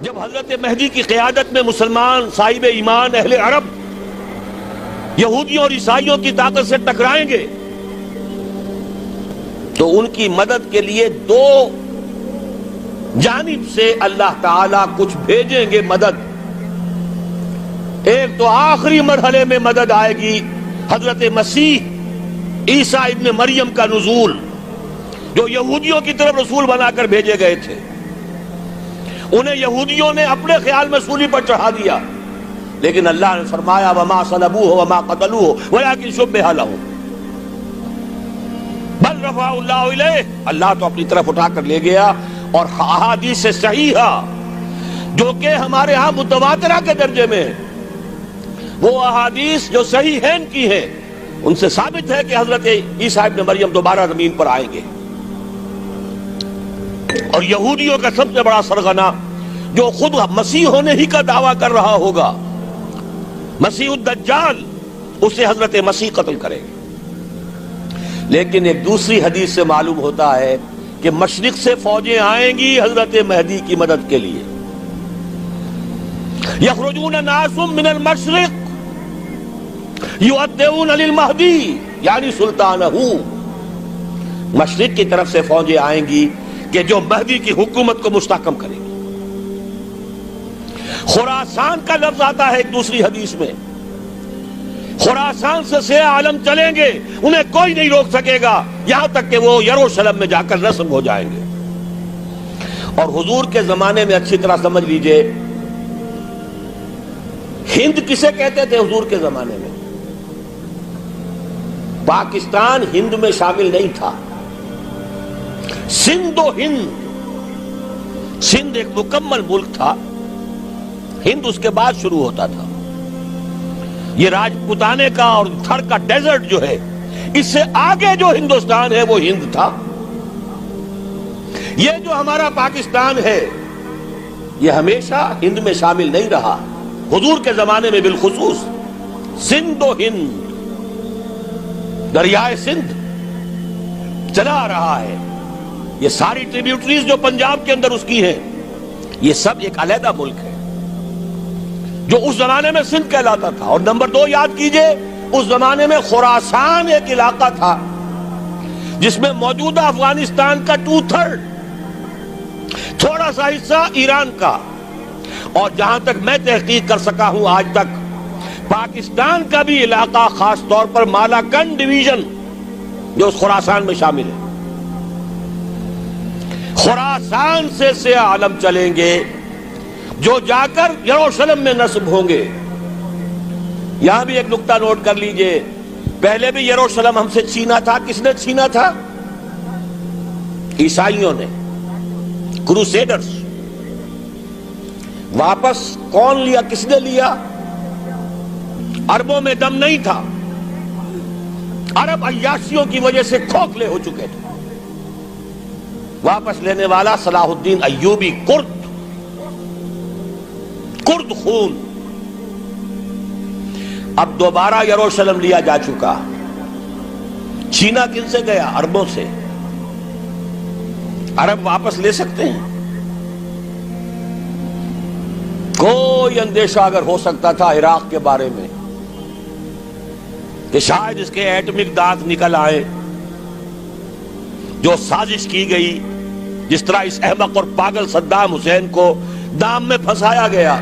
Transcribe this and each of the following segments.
جب حضرت مہدی کی قیادت میں مسلمان صاحب ایمان اہل عرب یہودیوں اور عیسائیوں کی طاقت سے ٹکرائیں گے تو ان کی مدد کے لیے دو جانب سے اللہ تعالیٰ کچھ بھیجیں گے مدد. ایک تو آخری مرحلے میں مدد آئے گی حضرت مسیح عیسیٰ ابن مریم کا نزول، جو یہودیوں کی طرف رسول بنا کر بھیجے گئے تھے. انہیں یہودیوں نے اپنے خیال میں سولی پر چڑھا دیا، لیکن اللہ نے فرمایا وما صلبوہ وما قتلوہ ولکن شبہ لہم بل رفعہ اللہ الیہ. اللہ تو اپنی طرف اٹھا کر لے گیا. اور احادیث صحیحہ جو کہ ہمارے ہاں متواترہ کے درجے میں، وہ احادیث جو صحیحین کی ہیں، ان سے ثابت ہے کہ حضرت عیسیٰ ابن مریم دوبارہ زمین پر آئیں گے. اور یہودیوں کا سب سے بڑا سرغنہ جو خود مسیح ہونے ہی کا دعویٰ کر رہا ہوگا، مسیح الدجال، اسے حضرت مسیح قتل کرے گے. لیکن ایک دوسری حدیث سے معلوم ہوتا ہے کہ مشرق سے فوجیں آئیں گی حضرت مہدی کی مدد کے لیے. یخرجون ناس من المشرق یؤدون للمہدی یعنی سلطانہ. مشرق کی طرف سے فوجیں آئیں گی کہ جو مہدی کی حکومت کو مستحکم کریں گی. خراسان کا لفظ آتا ہے ایک دوسری حدیث میں. خراسان سے سیاہ عالم چلیں گے، انہیں کوئی نہیں روک سکے گا یہاں تک کہ وہ یروشلم میں جا کر نصب ہو جائیں گے. اور حضور کے زمانے میں اچھی طرح سمجھ لیجئے، ہند کسے کہتے تھے حضور کے زمانے میں؟ پاکستان ہند میں شامل نہیں تھا. سندھ و ہند، سندھ ایک مکمل ملک تھا، ہند اس کے بعد شروع ہوتا تھا. یہ راجپوتانے کا اور تھر کا ڈیزرٹ جو ہے، اس سے آگے جو ہندوستان ہے وہ ہند تھا. یہ جو ہمارا پاکستان ہے یہ ہمیشہ ہند میں شامل نہیں رہا. حضور کے زمانے میں بالخصوص سندھ و ہند، دریائے سندھ چلا آ رہا ہے. یہ ساری ٹریبیوٹریز جو پنجاب کے اندر اس کی ہیں، یہ سب ایک علیحدہ ملک ہے جو اس زمانے میں سندھ کہلاتا تھا. اور نمبر 2 یاد کیجئے، اس زمانے میں خراسان ایک علاقہ تھا جس میں موجودہ افغانستان کا 2/3، تھوڑا سا حصہ ایران کا، اور جہاں تک میں تحقیق کر سکا ہوں آج تک پاکستان کا بھی علاقہ، خاص طور پر مالاکنڈ ڈویژن جو اس خراسان میں شامل ہے. خراسان سے سیاہ عالم چلیں گے جو جا کر یروشلم میں نصب ہوں گے. یہاں بھی ایک نقطہ نوٹ کر لیجئے، پہلے بھی یروشلم ہم سے چھینا تھا. کس نے چھینا تھا؟ عیسائیوں نے، کروسیڈرز. واپس کون لیا؟ کس نے لیا؟ عربوں میں دم نہیں تھا، عرب عیاشیوں کی وجہ سے کھوکھلے ہو چکے تھے. واپس لینے والا صلاح الدین ایوبی، کرد خون. اب دوبارہ یروشلم لیا جا چکا. چھینا کن سے گیا؟ عربوں سے. عرب واپس لے سکتے ہیں؟ کوئی اندیشہ اگر ہو سکتا تھا عراق کے بارے میں کہ شاید اس کے ایٹمک دانت نکل آئے، جو سازش کی گئی، جس طرح اس احمق اور پاگل صدام حسین کو دام میں پھنسایا گیا.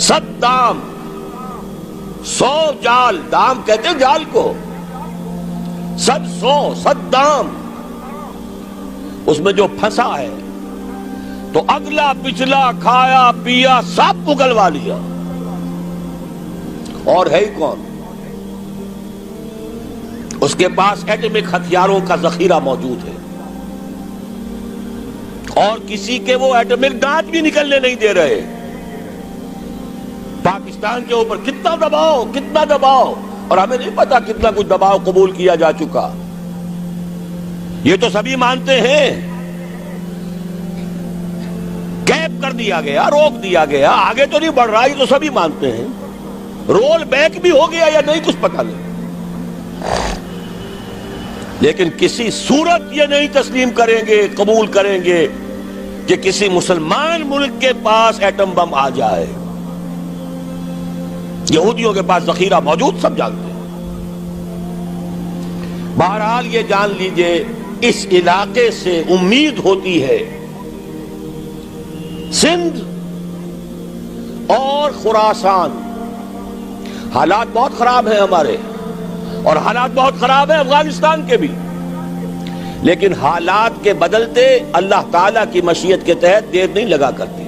صدام 100 جال، دام کہتے ہیں جال کو، 100 اس میں جو پھنسا ہے تو اگلا پچھلا کھایا پیا سب اگلوا لیا. اور ہے ہی کون؟ اس کے پاس ایٹمک ہتھیاروں کا ذخیرہ موجود ہے، اور کسی کے وہ ایٹمک دانت بھی نکلنے نہیں دے رہے. پاکستان کے اوپر کتنا دباؤ، اور ہمیں نہیں پتا کتنا کچھ دباؤ قبول کیا جا چکا. یہ تو سبھی مانتے ہیں. کیپ کر دیا گیا، روک دیا گیا، آگے تو نہیں بڑھ رہا، یہ تو سبھی مانتے ہیں. رول بیک بھی ہو گیا یا نہیں کچھ پتہ نہیں. لیکن کسی صورت یہ نہیں تسلیم کریں گے، قبول کریں گے کہ کسی مسلمان ملک کے پاس ایٹم بم آ جائے. یہودیوں کے پاس ذخیرہ موجود، سب جانتے ہیں. بہرحال یہ جان لیجئے اس علاقے سے امید ہوتی ہے سندھ اور خراسان. حالات بہت خراب ہیں ہمارے، اور حالات بہت خراب ہیں افغانستان کے بھی، لیکن حالات کے بدلتے اللہ تعالیٰ کی مشیت کے تحت دیر نہیں لگا کرتی.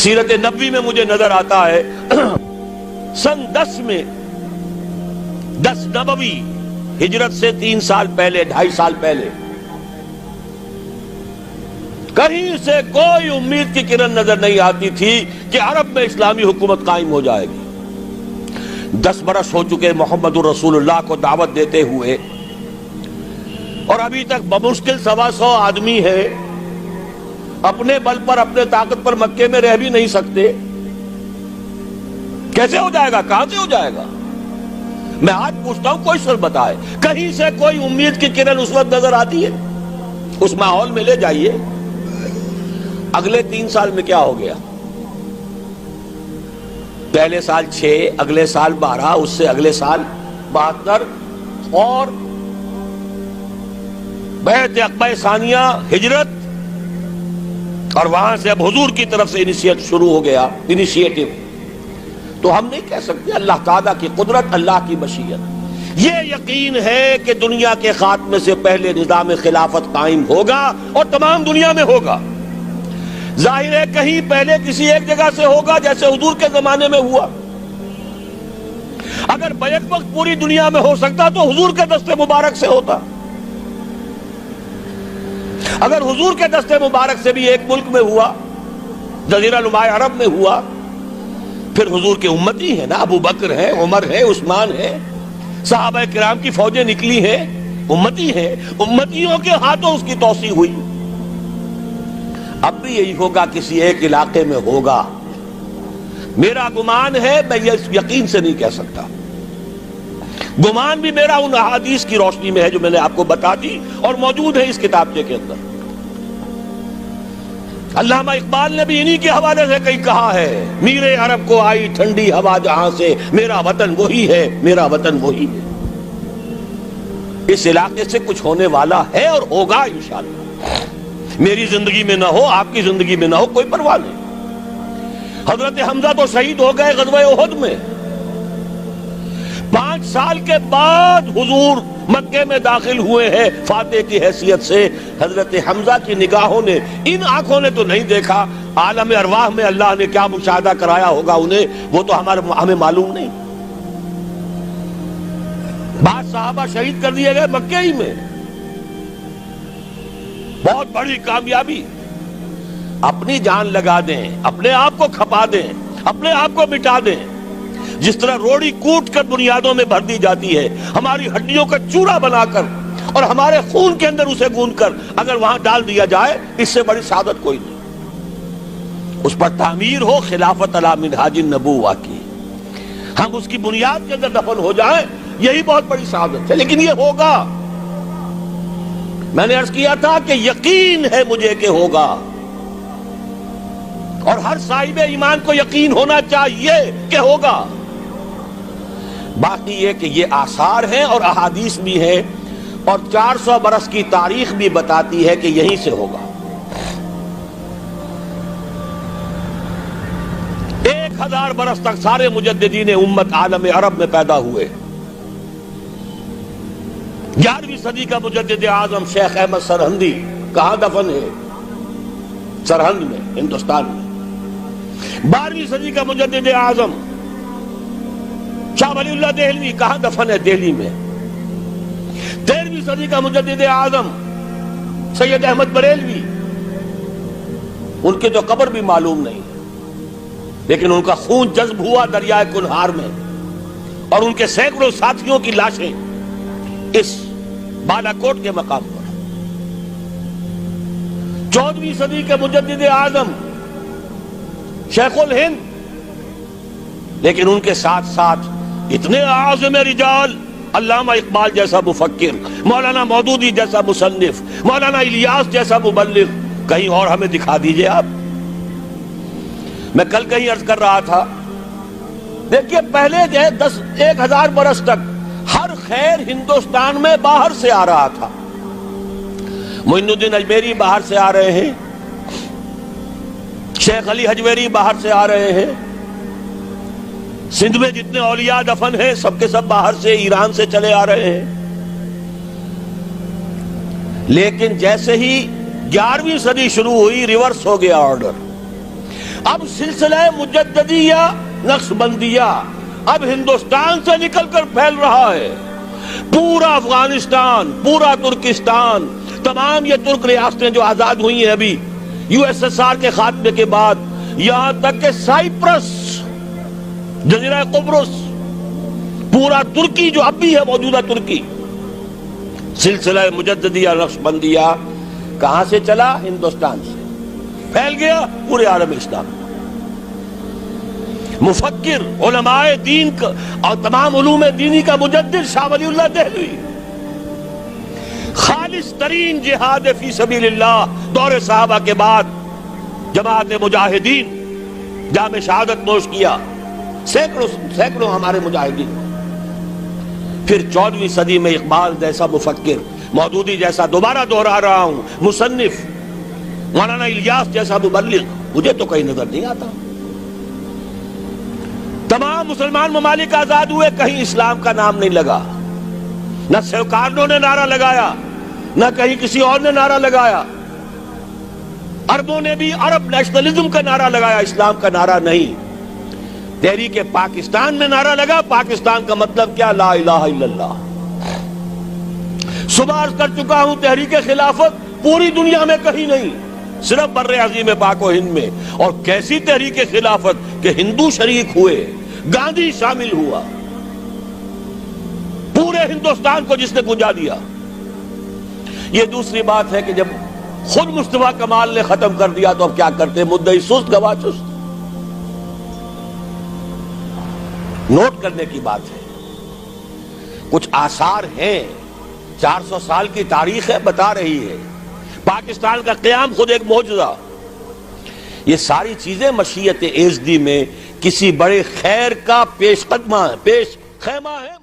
سیرت نبوی میں مجھے نظر آتا ہے سن 10 میں 10 نبوی ہجرت سے 3 سال پہلے 2.5 سال پہلے کہیں سے کوئی امید کی کرن نظر نہیں آتی تھی کہ عرب میں اسلامی حکومت قائم ہو جائے گی. 10 برس ہو چکے محمد الرسول اللہ کو دعوت دیتے ہوئے، اور ابھی تک بمشکل 125 آدمی ہے. اپنے بل پر اپنے طاقت پر مکے میں رہ بھی نہیں سکتے. کیسے ہو جائے گا؟ کہاں سے ہو جائے گا؟ میں آج پوچھتا ہوں، کوئی سر بتائے کہیں سے کوئی امید کی کرن اس وقت نظر آتی ہے؟ اس ماحول میں لے جائیے. اگلے 3 سال میں کیا ہو گیا؟ پہلے سال 6، اگلے سال 12، اس سے اگلے سال 72، اور بیعت عقبہ ثانیہ ہجرت، اور وہاں سے اب حضور کی طرف سے انیشیٹ شروع ہو گیا، انیشیٹو. تو ہم نہیں کہہ سکتے اللہ تعالیٰ کی قدرت، اللہ کی مشیت. یہ یقین ہے کہ دنیا کے خاتمے سے پہلے نظام خلافت قائم ہوگا، اور تمام دنیا میں ہوگا. ظاہر ہے کہیں پہلے کسی ایک جگہ سے ہوگا، جیسے حضور کے زمانے میں ہوا. اگر بیک وقت پوری دنیا میں ہو سکتا تو حضور کے دست مبارک سے ہوتا. اگر حضور کے دست مبارک سے بھی ایک ملک میں ہوا، جزیرہ نما عرب میں ہوا، پھر حضور کے امتی ہیں نا، ابو بکر ہیں، عمر ہیں، عثمان ہیں، صحابہ کرام کی فوجیں نکلی ہیں، امتی ہیں. امتیوں کے ہاتھوں اس کی توسیع ہوئی. اب بھی یہی ہوگا، کسی ایک علاقے میں ہوگا. میرا گمان ہے، میں یہ یقین سے نہیں کہہ سکتا. گمان بھی میرا ان احادیث کی روشنی میں ہے جو میں نے آپ کو بتا دی اور موجود ہے اس کتابچے کے اندر. علامہ اقبال نے بھی انہی کے حوالے سے کئی کہا ہے، میرے عرب کو آئی ٹھنڈی ہوا جہاں سے، میرا وطن وہی ہے، میرا وطن وہی ہے. اس علاقے سے کچھ ہونے والا ہے اور ہوگا انشاءاللہ. میری زندگی میں نہ ہو، آپ کی زندگی میں نہ ہو، کوئی پرواہ نہیں. حضرت حمزہ تو شہید ہو گئے غزوہ احد میں. 5 سال کے بعد حضور مکے میں داخل ہوئے ہیں فاتح کی حیثیت سے. حضرت حمزہ کی نگاہوں نے، ان آنکھوں نے تو نہیں دیکھا، عالم ارواح میں اللہ نے کیا مشاہدہ کرایا ہوگا انہیں، وہ تو ہمیں معلوم نہیں. بعض صحابہ شہید کر دیے گئے مکے ہی میں. بہت بڑی کامیابی. اپنی جان لگا دیں، اپنے آپ کو کھپا دیں، اپنے آپ کو مٹا دیں. جس طرح روڑی کوٹ کر بنیادوں میں بھر دی جاتی ہے، ہماری ہڈیوں کا چورا بنا کر اور ہمارے خون کے اندر اسے گوندھ کر اگر وہاں ڈال دیا جائے، اس سے بڑی سعادت کوئی نہیں. اس پر تعمیر ہو خلافت علی منہاج النبوہ کی، ہم اس کی بنیاد کے اندر دفن ہو جائیں، یہی بہت بڑی سعادت ہے. لیکن یہ ہوگا. میں نے عرض کیا تھا کہ یقین ہے مجھے کہ ہوگا، اور ہر صاحب ایمان کو یقین ہونا چاہیے کہ ہوگا. باقی یہ کہ یہ آثار ہیں اور احادیث بھی ہیں، اور 400 برس کی تاریخ بھی بتاتی ہے کہ یہیں سے ہوگا. 1000 برس تک سارے مجددین امت عالم عرب میں پیدا ہوئے. 11ویں صدی کا مجدد اعظم شیخ احمد سرہندی کہاں دفن ہے؟ سرہند میں، ہندوستان میں. 12ویں صدی کا مجدد اعظم شاہ ولی اللہ دہلوی کہاں دفن ہے؟ دہلی میں. 13ویں صدی کا مجدد اعظم سید احمد بریلوی، ان کی تو قبر بھی معلوم نہیں، لیکن ان کا خون جذب ہوا دریائے کنہار میں، اور ان کے سینکڑوں ساتھیوں کی لاشیں اس بالا کوٹ کے مقام پر. 14ویں صدی کے مجدد اعظم شیخ الہند، لیکن ان کے ساتھ ساتھ اتنے اعظم رجال علامہ اقبال جیسا مفکر، مولانا مودودی جیسا مصنف، مولانا الیاس جیسا مبلغ کہیں اور ہمیں دکھا دیجئے آپ۔ میں کل کہیں عرض کر رہا تھا، دیکھیے پہلے جو 1000 برس تک ہر خیر ہندوستان میں باہر سے آ رہا تھا۔ معین الدین اجمیری باہر سے آ رہے ہیں، شیخ علی حجویری باہر سے آ رہے ہیں، سندھ میں جتنے اولیاء دفن ہیں سب کے سب باہر سے، ایران سے چلے آ رہے ہیں۔ لیکن جیسے ہی 11ویں صدی شروع ہوئی، ریورس ہو گیا آرڈر۔ اب سلسلہ مجددیہ نقشبندیہ اب ہندوستان سے نکل کر پھیل رہا ہے۔ پورا افغانستان، پورا ترکستان، تمام یہ ترک ریاستیں جو آزاد ہوئی ہیں ابھی USSR کے خاتمے کے بعد، یہاں تک کہ سائپرس، جزیرہ قبرص، پورا ترکی جو اب بھی ہے موجودہ ترکی، سلسلہ مجددیہ نقشبندیہ کہاں سے چلا؟ ہندوستان سے پھیل گیا پورے عالم اسلام۔ مفکر، علماء دین کا اور تمام علوم دینی کا مجدد شاہ ولی اللہ دہلوی، خالص ترین جہاد فی سبیل اللہ دور صحابہ کے بعد جماعت مجاہدین جام شہادت نوش کیا، سینکڑوں ہمارے مجاہدین۔ پھر 14ویں صدی میں اقبال جیسا مفکر، مودودی جیسا، دوبارہ دوہرا رہا ہوں، مصنف، مولانا الیاس جیسا مبلغ مجھے تو کہیں نظر نہیں آتا۔ تمام مسلمان ممالک آزاد ہوئے، کہیں اسلام کا نام نہیں لگا، نہ سیوکارنوں نے نعرہ لگایا، نہ کہیں کسی اور نے نعرہ لگایا۔ عربوں نے بھی عرب نیشنلزم کا نعرہ لگایا، اسلام کا نعرہ نہیں۔ تحریک پاکستان میں نعرہ لگا، پاکستان کا مطلب کیا؟ لا الہ الا اللہ۔ صبح عرض کر چکا ہوں، تحریک خلافت پوری دنیا میں کہیں نہیں، صرف بر عظیم پاک و ہند میں۔ اور کیسی تحریک خلافت کہ ہندو شریک ہوئے، گاندھی شامل ہوا، پورے ہندوستان کو جس نے گنجا دیا۔ یہ دوسری بات ہے کہ جب خود مصطفیٰ کمال نے ختم کر دیا تو اب کیا کرتے؟ مدعی سست گواہ چست۔ نوٹ کرنے کی بات ہے، کچھ آثار ہیں، 400 سال کی تاریخ ہے، بتا رہی ہے پاکستان کا قیام خود ایک معجزہ۔ یہ ساری چیزیں مشیت ایزدی میں کسی بڑے خیر کا پیش خیمہ ہے۔